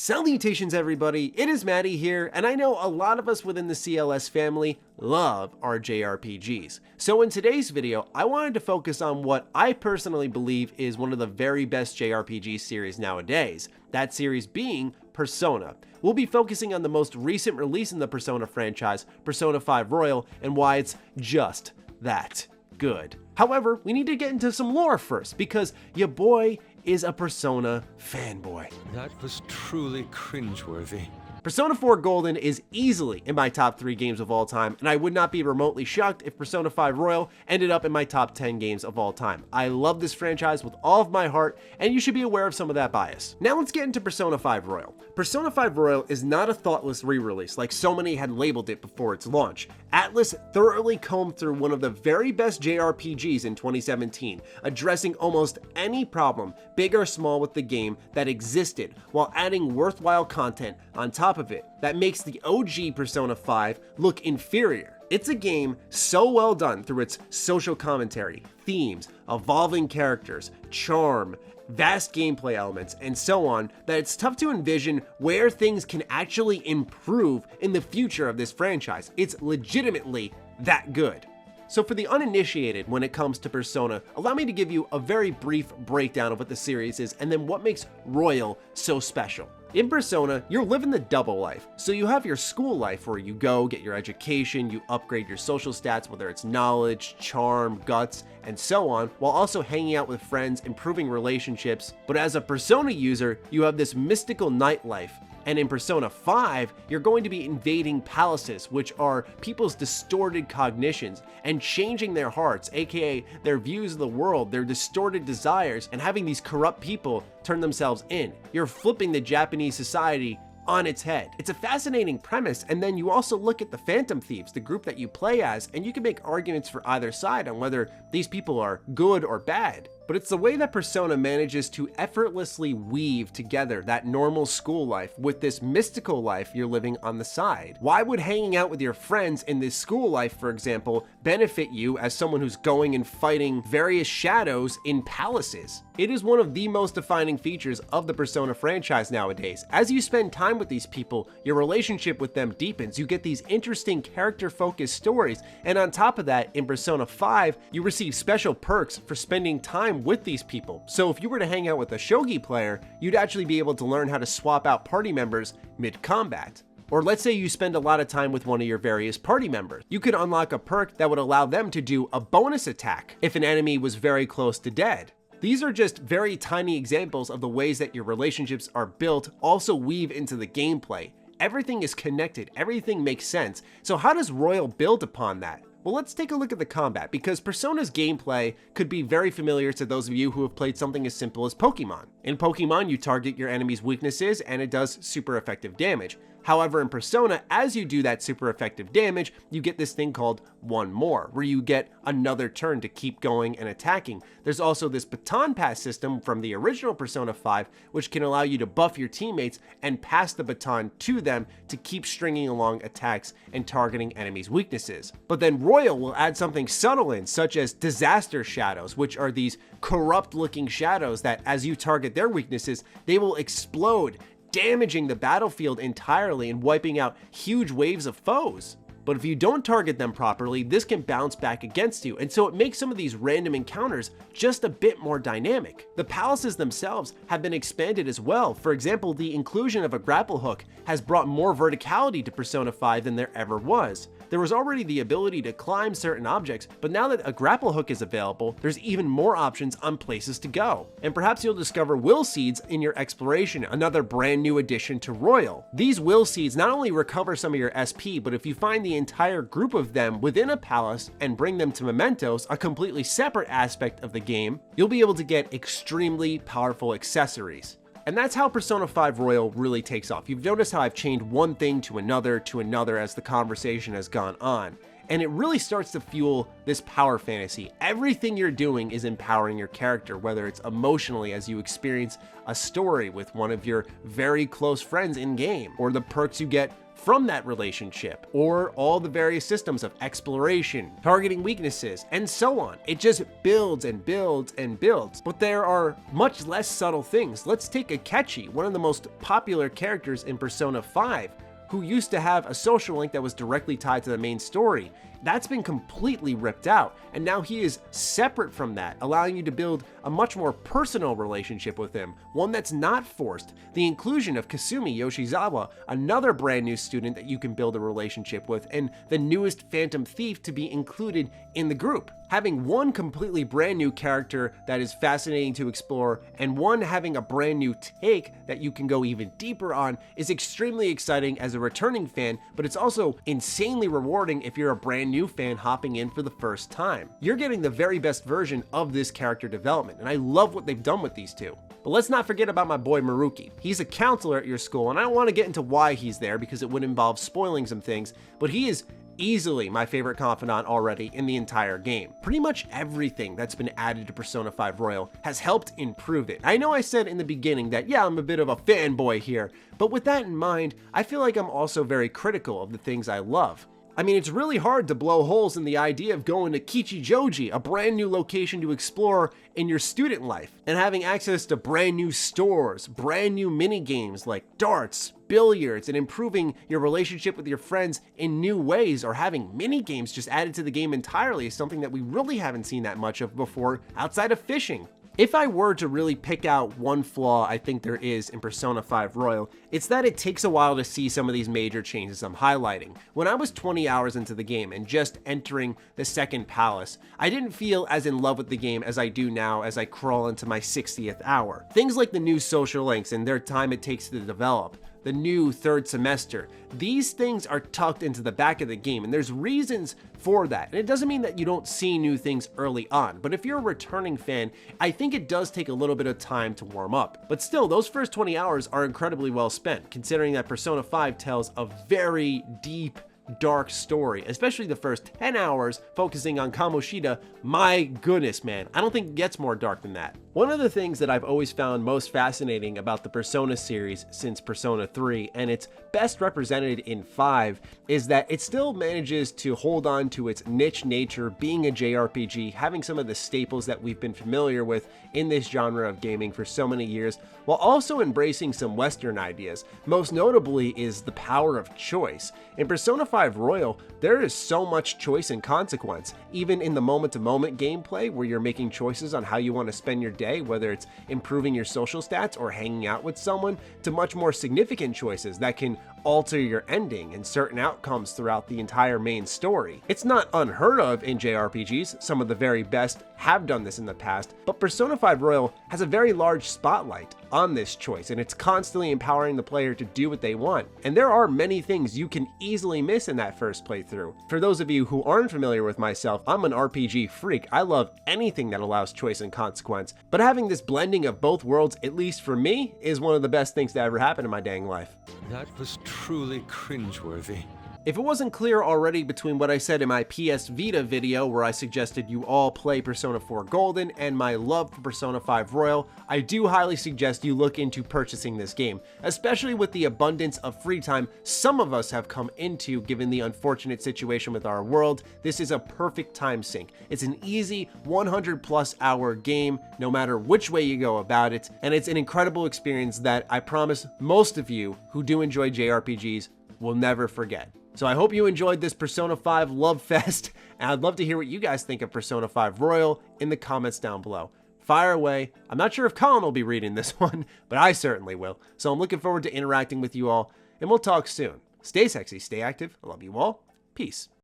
Salutations everybody, it is Matty here, and I know a lot of us within the CLS family love our JRPGs. So in today's video, I wanted to focus on what I personally believe is one of the very best JRPG series nowadays, that series being Persona. We'll be focusing on the most recent release in the Persona franchise, Persona 5 Royal, and why it's just that good. However, we need to get into some lore first, because your boy is a Persona fanboy. That was truly cringeworthy. Persona 4 Golden is easily in my top 3 games of all time, and I would not be remotely shocked if Persona 5 Royal ended up in my top 10 games of all time. I love this franchise with all of my heart, and you should be aware of some of that bias. Now let's get into Persona 5 Royal. Persona 5 Royal is not a thoughtless re-release like so many had labeled it before its launch. Atlus thoroughly combed through one of the very best JRPGs in 2017, addressing almost any problem, big or small, with the game that existed, while adding worthwhile content on top of it that makes the OG Persona 5 look inferior. It's a game so well done through its social commentary, themes, evolving characters, charm, vast gameplay elements, and so on, that it's tough to envision where things can actually improve in the future of this franchise. It's legitimately that good. So for the uninitiated when it comes to Persona, allow me to give you a very brief breakdown of what the series is and then what makes Royal so special. In Persona, you're living the double life. So you have your school life where you go, get your education, you upgrade your social stats, whether it's knowledge, charm, guts, and so on, while also hanging out with friends, improving relationships. But as a Persona user, you have this mystical nightlife. And in Persona 5, you're going to be invading palaces, which are people's distorted cognitions, and changing their hearts, aka their views of the world, their distorted desires, and having these corrupt people turn themselves in. You're flipping the Japanese society on its head. It's a fascinating premise, and then you also look at the Phantom Thieves, the group that you play as, and you can make arguments for either side on whether these people are good or bad. But it's the way that Persona manages to effortlessly weave together that normal school life with this mystical life you're living on the side. Why would hanging out with your friends in this school life, for example, benefit you as someone who's going and fighting various shadows in palaces? It is one of the most defining features of the Persona franchise nowadays. As you spend time with these people, your relationship with them deepens. You get these interesting character-focused stories, and on top of that, in Persona 5, you receive special perks for spending time with these people. So if you were to hang out with a shogi player, you'd actually be able to learn how to swap out party members mid-combat. Or let's say you spend a lot of time with one of your various party members. You could unlock a perk that would allow them to do a bonus attack if an enemy was very close to dead. These are just very tiny examples of the ways that your relationships are built, also weave into the gameplay. Everything is connected, everything makes sense. So how does Royal build upon that? Well, let's take a look at the combat, because Persona's gameplay could be very familiar to those of you who have played something as simple as Pokemon. In Pokemon, you target your enemy's weaknesses and it does super effective damage. However, in Persona, as you do that super effective damage, you get this thing called one more, where you get another turn to keep going and attacking. There's also this baton pass system from the original Persona 5, which can allow you to buff your teammates and pass the baton to them to keep stringing along attacks and targeting enemies' weaknesses. But then Royal will add something subtle in, such as disaster shadows, which are these corrupt-looking shadows that, as you target their weaknesses, they will explode, damaging the battlefield entirely and wiping out huge waves of foes. But if you don't target them properly, this can bounce back against you, and so it makes some of these random encounters just a bit more dynamic. The palaces themselves have been expanded as well. For example, the inclusion of a grapple hook has brought more verticality to Persona 5 than there ever was. There was already the ability to climb certain objects, but now that a grapple hook is available, there's even more options on places to go. And perhaps you'll discover will seeds in your exploration, another brand new addition to Royal. These will seeds not only recover some of your SP, but if you find the entire group of them within a palace and bring them to mementos, a completely separate aspect of the game, you'll be able to get extremely powerful accessories. And that's how Persona 5 Royal really takes off. You've noticed how I've chained one thing to another as the conversation has gone on. and it really starts to fuel this power fantasy. Everything you're doing is empowering your character, whether it's emotionally as you experience a story with one of your very close friends in game, or the perks you get from that relationship, or all the various systems of exploration, targeting weaknesses, and so on. It just builds and builds and builds. But there are much less subtle things. Let's take Akechi, one of the most popular characters in Persona 5, who used to have a social link that was directly tied to the main story. That's been completely ripped out, and now he is separate from that, allowing you to build a much more personal relationship with him, one that's not forced. The inclusion of Kasumi Yoshizawa, another brand new student that you can build a relationship with, and the newest Phantom Thief to be included in the group. Having one completely brand new character that is fascinating to explore, and one having a brand new take that you can go even deeper on, is extremely exciting as a returning fan, but it's also insanely rewarding if you're a brand new fan hopping in for the first time. You're getting the very best version of this character development, and I love what they've done with these two. But let's not forget about my boy Maruki. He's a counselor at your school, and I don't want to get into why he's there because it would involve spoiling some things, but he is easily my favorite confidant already in the entire game. Pretty much everything that's been added to Persona 5 Royal has helped improve it. I know I said in the beginning that, yeah, I'm a bit of a fanboy here, but with that in mind, I feel like I'm also very critical of the things I love. I mean, it's really hard to blow holes in the idea of going to Kichijoji, a brand new location to explore in your student life, and having access to brand new stores, brand new mini games like darts, billiards, and improving your relationship with your friends in new ways, or having mini games just added to the game entirely is something that we really haven't seen that much of before outside of fishing. If I were to really pick out one flaw I think there is in Persona 5 Royal, it's that it takes a while to see some of these major changes I'm highlighting. When I was 20 hours into the game and just entering the second palace, I didn't feel as in love with the game as I do now as I crawl into my 60th hour. Things like the new social links and their time it takes to develop, the new third semester, these things are tucked into the back of the game, and there's reasons for that. And it doesn't mean that you don't see new things early on, but if you're a returning fan, I think it does take a little bit of time to warm up. But still, those first 20 hours are incredibly well spent, considering that Persona 5 tells a very deep, dark story, especially the first 10 hours focusing on Kamoshida. My goodness, man, I don't think it gets more dark than that. One of the things that I've always found most fascinating about the Persona series since Persona 3, and it's best represented in 5, is that it still manages to hold on to its niche nature, being a JRPG, having some of the staples that we've been familiar with in this genre of gaming for so many years, while also embracing some Western ideas. Most notably is the power of choice. In Persona 5 Royal, there is so much choice and consequence, even in the moment-to-moment gameplay where you're making choices on how you want to spend your day, whether it's improving your social stats or hanging out with someone, to much more significant choices that can alter your ending and certain outcomes throughout the entire main story. It's not unheard of in JRPGs, some of the very best have done this in the past, but Persona 5 Royal has a very large spotlight on this choice, and it's constantly empowering the player to do what they want. And there are many things you can easily miss in that first playthrough. For those of you who aren't familiar with myself, I'm an RPG freak. I love anything that allows choice and consequence, but having this blending of both worlds, at least for me, is one of the best things to ever happen in my dang life. That was truly cringeworthy. If it wasn't clear already between what I said in my PS Vita video where I suggested you all play Persona 4 Golden and my love for Persona 5 Royal, I do highly suggest you look into purchasing this game, especially with the abundance of free time some of us have come into given the unfortunate situation with our world. This is a perfect time sink. It's an easy 100+ hour game no matter which way you go about it, and it's an incredible experience that I promise most of you who do enjoy JRPGs will never forget. So I hope you enjoyed this Persona 5 Love Fest, and I'd love to hear what you guys think of Persona 5 Royal in the comments down below. Fire away. I'm not sure if Colin will be reading this one, but I certainly will. So I'm looking forward to interacting with you all, and we'll talk soon. Stay sexy, stay active. I love you all. Peace.